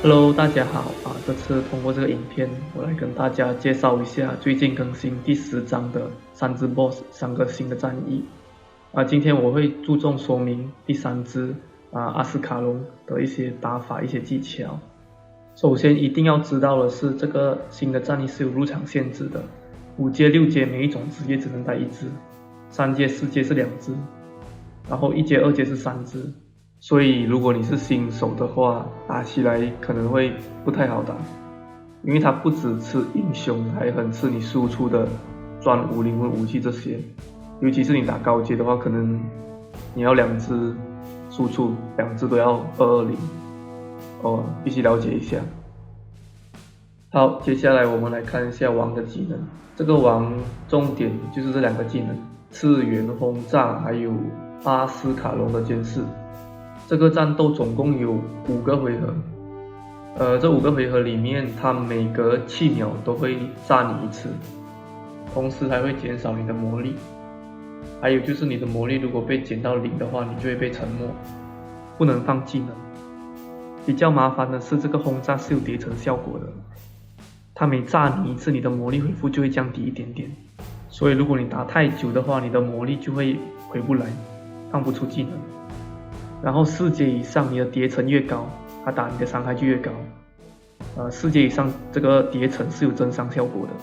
Hello，大家好这次通过这个影片，我来跟大家介绍一下最近更新第10章的3只 BOSS 3个新的战役。今天我会注重说明第3只阿斯卡隆的一些打法、一些技巧。首先一定要知道的是，这个新的战役是有入场限制的，5阶、6阶每一种职业只能带1只，3阶、4阶是2只，然后1阶、2阶是3只。所以如果你是新手的话，打起来可能会不太好打，因为它不只吃英雄，还很吃你输出的专武、灵魂武器这些。尤其是你打高阶的话，可能你要2只输出，2只都要220必须了解一下。好，接下来我们来看一下王的技能。这个王重点就是这2个技能：次元轰炸，还有阿斯卡隆的监视。这个战斗总共有5个回合，这5个回合里面，它每隔7秒都会炸你1次，同时还会减少你的魔力。还有就是你的魔力如果被减到0的话，你就会被沉默，不能放技能。比较麻烦的是，这个轰炸是有叠层效果的，它每炸你1次，你的魔力恢复就会降低一点点。所以如果你打太久的话，你的魔力就会回不来，放不出技能。然后4阶以上，你的叠层越高，它打你的伤害就越高。4阶以上这个叠层是有增伤效果的。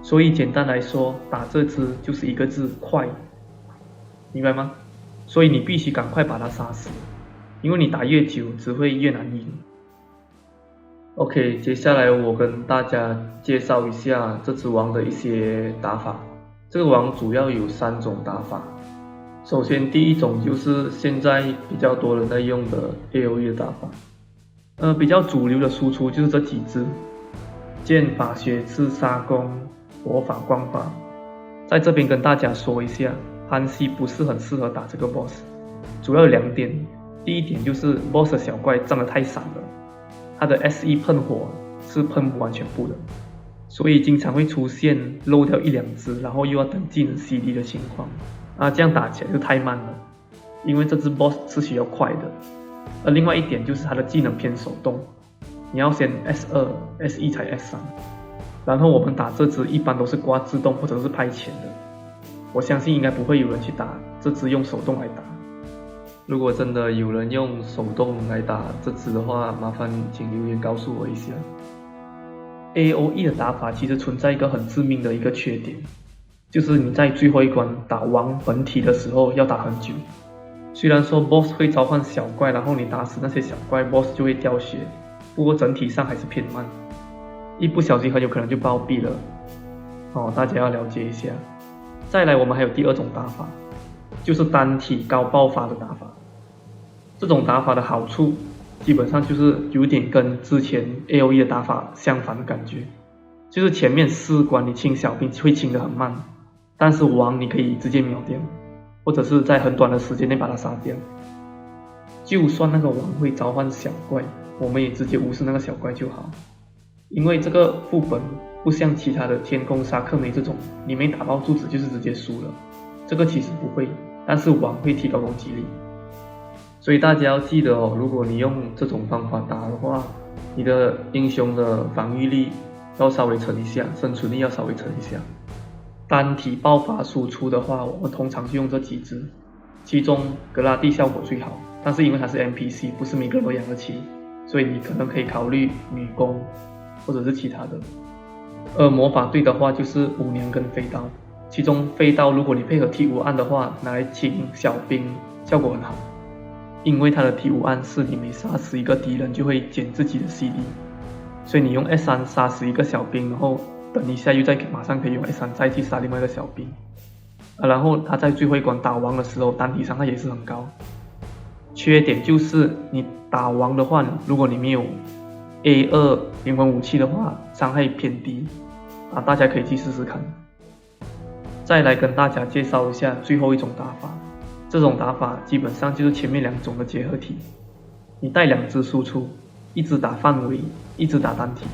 所以简单来说，打这只就是1个字：快，明白吗？所以你必须赶快把它杀死，因为你打越久只会越难赢。OK， 接下来我跟大家介绍一下这只王的一些打法。这个王主要有3种打法。首先第一种就是现在比较多人在用的 AoE 的打法，比较主流的输出就是这几只：剑法、血刺、沙攻、火法、光法。在这边跟大家说一下，潘西不是很适合打这个 BOSS， 主要有2点。第一点就是 BOSS 的小怪长得太闪了，他的 SE 喷火是喷不完全部的，所以经常会出现漏掉1-2只，然后又要等技能 CD 的情况。这样打起来就太慢了，因为这只 BOSS 是需要快的。另外一点就是它的技能偏手动，你要先 S2、S1 才 S3， 然后我们打这只一般都是挂自动或者是派遣的。我相信应该不会有人去打这只用手动来打。如果真的有人用手动来打这只的话，麻烦请留言告诉我一下。AoE 的打法其实存在一个很致命的一个缺点，就是你在最后一关打王本体的时候要打很久。虽然说 BOSS 会召唤小怪，然后你打死那些小怪 BOSS 就会掉血，不过整体上还是偏慢，一不小心很有可能就暴毙了大家要了解一下。再来我们还有第2种打法，就是单体高爆发的打法。这种打法的好处基本上就是有点跟之前 AoE 的打法相反的感觉，就是前面4关你清小兵会清得很慢，但是王你可以直接秒掉，或者是在很短的时间内把它杀掉。就算那个王会召唤小怪，我们也直接无视那个小怪就好，因为这个副本不像其他的天空沙克梅这种，你没打爆柱子就是直接输了。这个其实不会，但是王会提高攻击力。所以大家要记得如果你用这种方法打的话，你的英雄的防御力要稍微撑一下，生存力要稍微撑一下。单体爆发输出的话，我们通常就用这几只，其中格拉蒂效果最好，但是因为它是 NPC， 不是每个人都养得起，所以你可能可以考虑女弓或者是其他的。魔法队的话就是舞娘跟飞刀，其中飞刀如果你配合 T5 按的话，拿来清小兵效果很好，因为它的 T5 按是你每杀死一个敌人就会减自己的 CD， 所以你用 S3 杀死一个小兵，然后等一下又马上可以用 S3 再去杀另外一个小兵，然后他在最后一关打王的时候单体伤害也是很高。缺点就是你打王的话，如果你没有 A2 灵魂武器的话，伤害偏低大家可以去试试看。再来跟大家介绍一下最后一种打法，这种打法基本上就是前面2种的结合体，你带2只输出，一直打范围，一直打单体，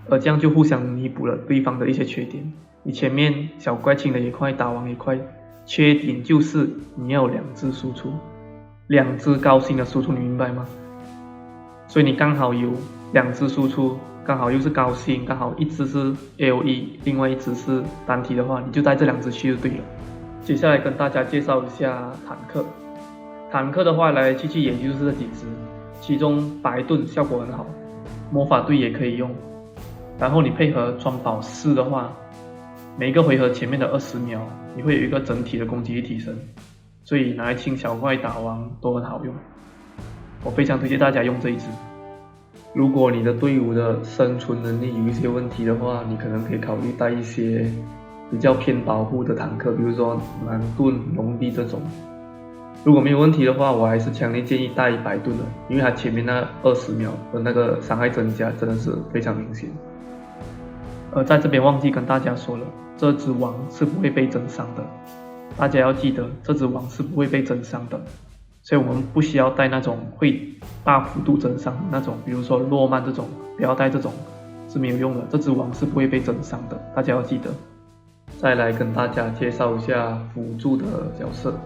这样就互相弥补了对方的一些缺点。你前面小怪清的也快，打王也快，缺点就是你要有2只输出，2只高星的输出，你明白吗？所以你刚好有2只输出，刚好又是高星，刚好一只是 AOE， 另外一只是单体的话，你就带这2只去就对了。接下来跟大家介绍一下坦克。坦克的话来来去去也就是这几只，其中白盾效果很好，魔法队也可以用。然后你配合装宝4的话，每一个回合前面的20秒，你会有一个整体的攻击力提升，所以拿来清小怪打王都很好用。我非常推荐大家用这一支。如果你的队伍的生存能力有一些问题的话，你可能可以考虑带一些比较偏保护的坦克，比如说蓝盾、龙臂这种。如果没有问题的话，我还是强烈建议带白盾的，因为它前面那20秒的那个伤害增加真的是非常明显。在这边忘记跟大家说了，这只王是不会被增伤的，大家要记得这只王是不会被增伤的。所以我们不需要带那种会大幅度增伤的那种，比如说诺曼这种，不要带这种是没有用的。这只王是不会被增伤的，大家要记得。再来跟大家介绍一下辅助的角色，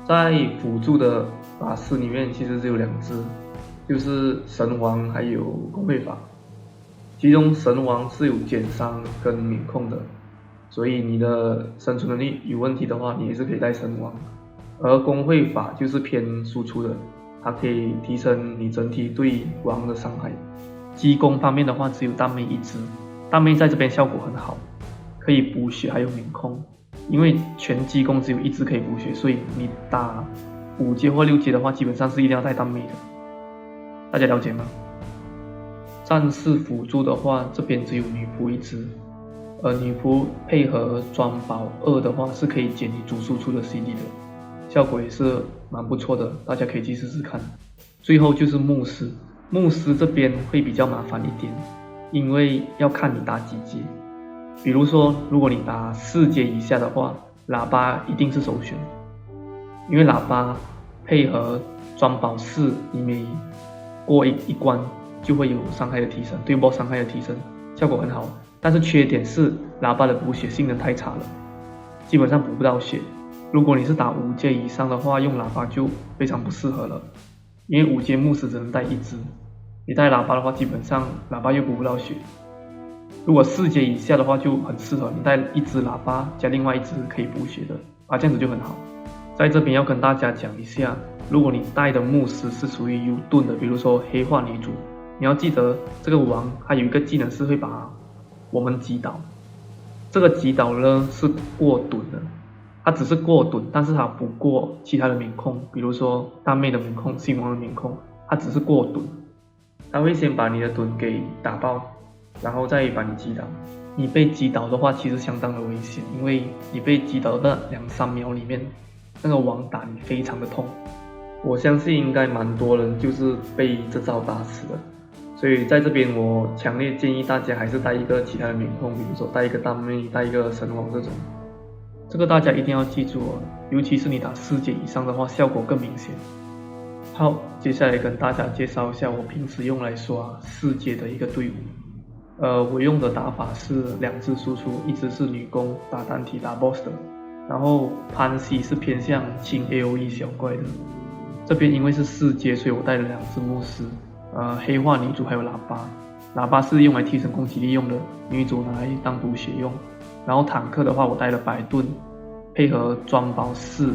在辅助的法师里面其实只有2只，就是神王还有工会法。其中神王是有减伤跟免控的，所以你的生存能力有问题的话，你也是可以带神王。而工会法就是偏输出的，它可以提升你整体对王的伤害。机攻方面的话，只有大妹1只，大妹在这边效果很好，可以补血还有免控。因为全机攻只有1只可以补血，所以你打5阶或6阶的话，基本上是一定要带大妹的。大家了解吗？战士辅助的话，这边只有女仆1只，女仆配合装宝2的话，是可以减你主输出的 CD 的。效果也是蛮不错的，大家可以去试试看。最后就是牧师，牧师这边会比较麻烦一点，因为要看你打几阶。比如说，如果你打4阶以下的话，喇叭一定是首选，因为喇叭配合装宝4，你每过一关就会有伤害的提升，对 boss 伤害的提升，效果很好。但是缺点是喇叭的补血性能太差了，基本上补不到血。如果你是打5阶以上的话，用喇叭就非常不适合了，因为5阶牧师只能带1只，你带喇叭的话，基本上喇叭又补不到血。如果4阶以下的话就很适合，你带1只喇叭加另外1只可以补血的，这样子就很好。在这边要跟大家讲一下，如果你带的牧师是属于有盾的，比如说黑化女主，你要记得这个王它有一个技能是会把我们击倒，这个击倒呢是过盾的。它只是过盾，但是它不过其他的免控，比如说大妹的免控、星王的免控，它只是过盾。它会先把你的盾给打爆，然后再把你击倒。你被击倒的话，其实相当的危险，因为你被击倒的2-3秒里面，那个王打你非常的痛。我相信应该蛮多人就是被这招打死的，所以在这边我强烈建议大家还是带一个其他的免控，比如说带一个大妹、带一个神王这种。这个大家一定要记住哦，尤其是你打4阶以上的话，效果更明显。好，接下来跟大家介绍一下我平时用来刷4阶的一个队伍。我用的打法是2只输出，一只是女攻打单体打 BOSS 的，然后潘西是偏向轻 AOE 小怪的。这边因为是4阶，所以我带了2只牧师，黑化女主还有喇叭。喇叭是用来提升攻击力用的，女主拿来当补血用。然后坦克的话，我带了白盾，配合装宝4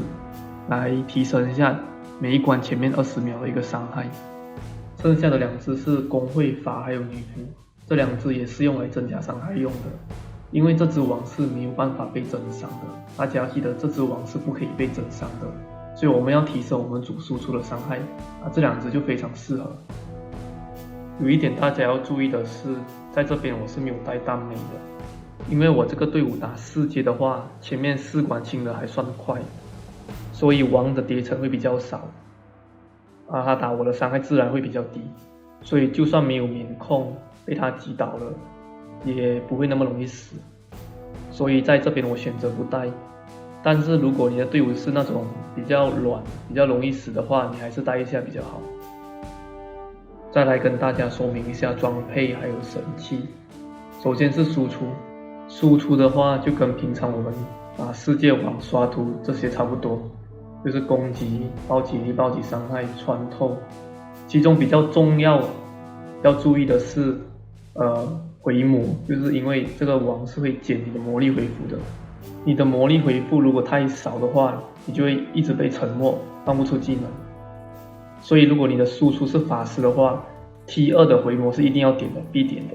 来提升一下每一关前面20秒的一个伤害。剩下的2只是工会法还有女仆，这2只也是用来增加伤害用的。因为这只王是没有办法被增伤的，大家要记得这只王是不可以被增伤的，所以我们要提升我们主输出的伤害，这2只就非常适合。有一点大家要注意的是，在这边我是没有带大妹的，因为我这个队伍打4阶的话，前面4关清的还算快，所以王的叠层会比较少，他打我的伤害自然会比较低，所以就算没有免控被他击倒了，也不会那么容易死，所以在这边我选择不带。但是如果你的队伍是那种比较软、比较容易死的话，你还是带一下比较好。再来跟大家说明一下装配还有神器。首先是输出，输出的话就跟平常我们打世界网刷图这些差不多，就是攻击、暴击力、暴击伤害、穿透，其中比较重要要注意的是，回魔，就是因为这个王是会减你的魔力恢复的。你的魔力恢复如果太少的话，你就会一直被沉默，放不出技能。所以如果你的输出是法师的话， T2 的回魔是一定要点的，必点的。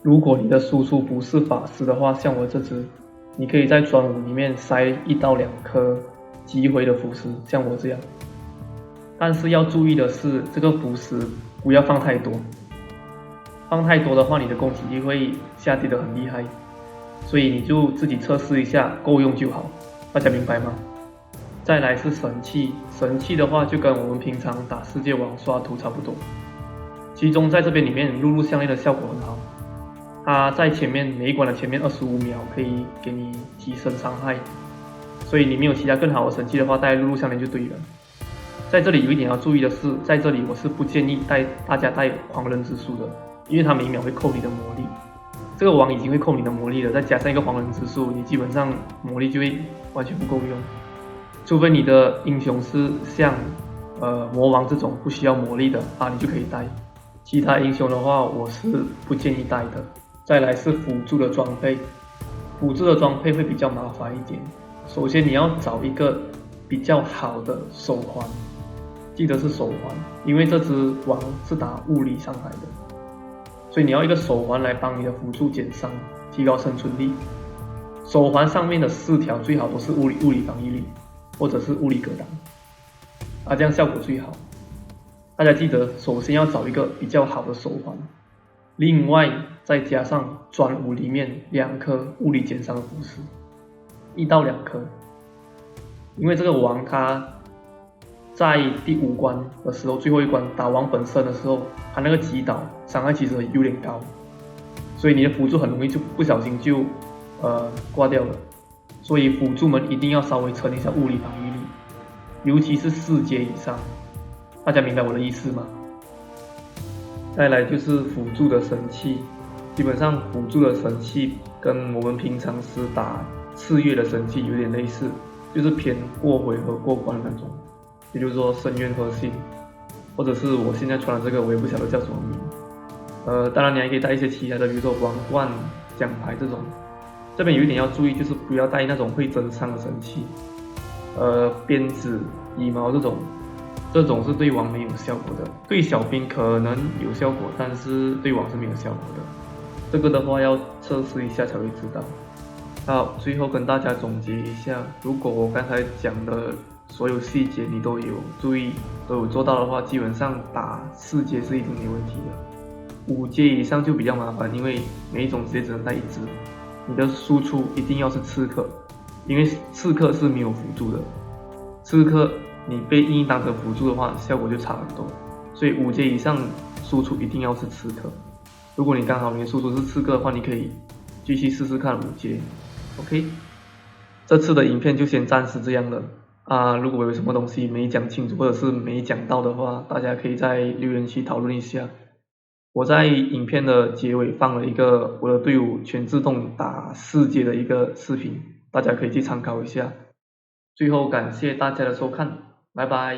如果你的输出不是法师的话，像我这只，你可以在专武里面塞1到2颗击回的符石，像我这样。但是要注意的是，这个符石不要放太多，放太多的话，你的攻击力会下跌得很厉害。所以你就自己测试一下，够用就好，大家明白吗？再来是神器，神器的话就跟我们平常打世界王刷图差不多。其中在这边里面，露露项链的效果很好，它在前面每一关的前面25秒可以给你提升伤害，所以你没有其他更好的神器的话，带露露项链就对了。在这里有一点要注意的是，在这里我是不建议大家带狂人之术的，因为它每秒会扣你的魔力。这个王已经会扣你的魔力了，再加上一个狂人之术，你基本上魔力就会完全不够用，除非你的英雄是像魔王这种不需要魔力的啊，你就可以带。其他英雄的话，我是不建议带的。再来是辅助的装备，辅助的装配会比较麻烦一点。首先你要找一个比较好的手环，记得是手环，因为这只王是打物理伤害的，所以你要一个手环来帮你的辅助减伤，提高生存力。手环上面的4条最好都是物理防御力，或者是物理格挡，这样效果最好。大家记得，首先要找一个比较好的手环，另外再加上专武里面2颗物理减伤的符石，1到2颗。因为这个王他在第5关的时候，最后一关打王本身的时候，他那个击倒伤害其实有点高，所以你的辅助很容易就不小心就挂掉了。所以辅助们一定要稍微撑一下物理防御力，尤其是4阶以上。大家明白我的意思吗？再来就是辅助的神器，基本上辅助的神器跟我们平常时打次月的神器有点类似，就是偏过回合过关的那种，也就是说深渊核心，或者是我现在穿的这个我也不晓得叫什么名。当然你还可以带一些其他的，比如说王冠、奖牌这种。这边有一点要注意，就是不要带那种会增伤的神器，鞭子、羽毛这种是对王没有效果的，对小兵可能有效果，但是对王是没有效果的。这个的话要测试一下才会知道。好，最后跟大家总结一下，如果我刚才讲的所有细节你都有注意、都有做到的话，基本上打4阶是一定没问题的。5阶以上就比较麻烦，因为每一种职业只能带1只，你的输出一定要是刺客，因为刺客是没有辅助的，刺客你被硬当成辅助的话，效果就差很多。所以5阶以上输出一定要是刺客。如果你刚好你的输出是刺客的话，你可以继续试试看5阶。OK， 这次的影片就先暂时这样了如果有什么东西没讲清楚或者是没讲到的话，大家可以在留言区讨论一下。我在影片的结尾放了一个我的队伍全自动打4阶的一个视频，大家可以去参考一下。最后感谢大家的收看，拜拜。